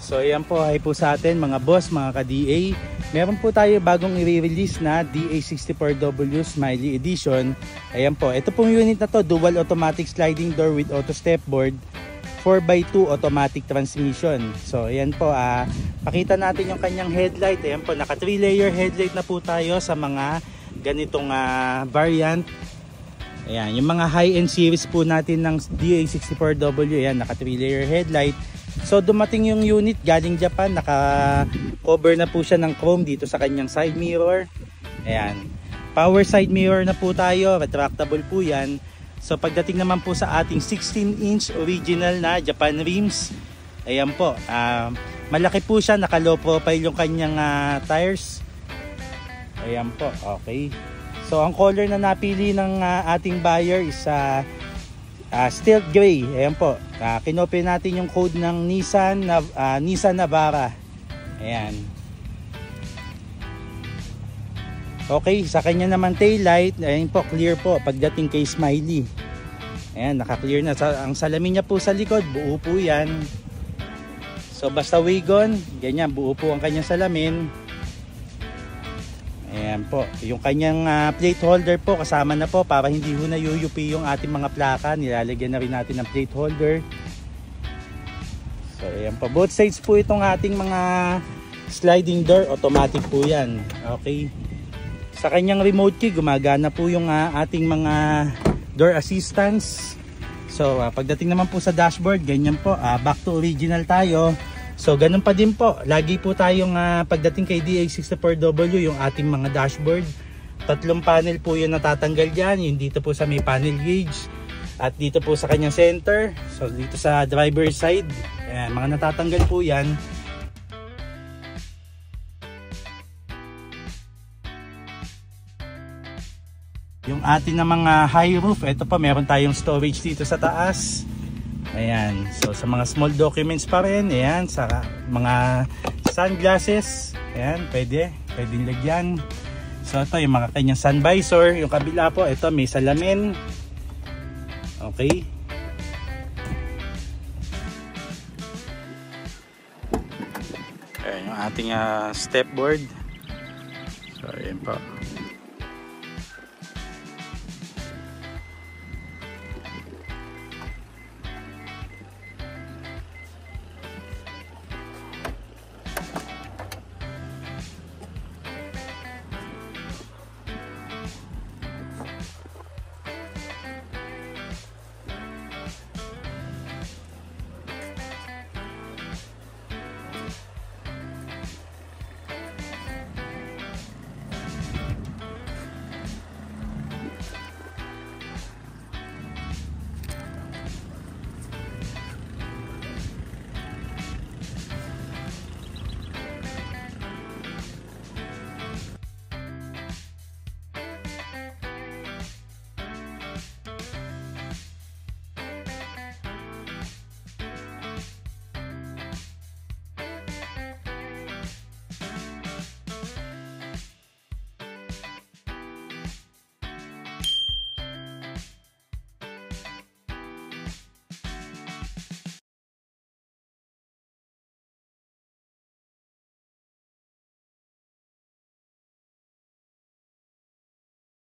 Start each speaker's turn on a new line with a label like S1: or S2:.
S1: So ayan po, hi po sa atin mga boss, mga ka-DA. Meron po tayo bagong i-release na DA64W Smiley Edition. Ayan po, ito pong unit na to, dual automatic sliding door with auto stepboard, 4x2 automatic transmission. So ayan po, pakita natin yung kanyang headlight. Ayan po, naka 3-layer headlight na po tayo sa mga ganitong variant. Ayan, yung mga high-end series po natin ng DA64W, ayan, naka 3-layer headlight. So dumating yung unit galing Japan, naka-cover na po siya ng chrome dito sa kanyang side mirror. Ayan, power side mirror na po tayo, retractable po yan. So pagdating naman po sa ating 16-inch original na Japan rims, ayan po, malaki po siya, naka-low profile yung kanyang tires. Ayan po, okay. So ang color na napili ng ating buyer is stealth gray. Ayan po, kinopy natin yung code ng Nissan Navara. Ayan. Okay, sa kanya naman tail light, ayan po, clear po pagdating kay Smiley. Ayan, naka-clear na. Ang salamin niya po sa likod, buo po yan. So basta wagon, ganyan, buo po ang kanyang salamin. Ayan po, yung kanyang plate holder po kasama na po para hindi ho na yuyupi yung ating mga plaka. Nilalagyan na rin natin ng plate holder. So ayan po, both sides po itong ating mga sliding door, automatic po yan. Okay. Sa kanyang remote key, gumagana po yung ating mga door assistance. So pagdating naman po sa dashboard, ganyan po, back to original tayo. So ganun pa din po, lagi po tayong pagdating kay DA64W yung ating mga dashboard. Tatlong panel po yung natatanggal dyan, yung dito po sa may panel gauge at dito po sa kanyang center. So dito sa driver side, ayan, mga natatanggal po yan. Yung ating na mga high roof, ito pa, meron tayong storage dito sa taas. Ayan, so sa mga small documents pa rin, ayan, sa mga sunglasses, ayan, pwedeng lagyan. So ito yung mga kanyang sun visor, yung kabila po, ito may salamin. Okay. Ayan yung ating stepboard. So ayan po.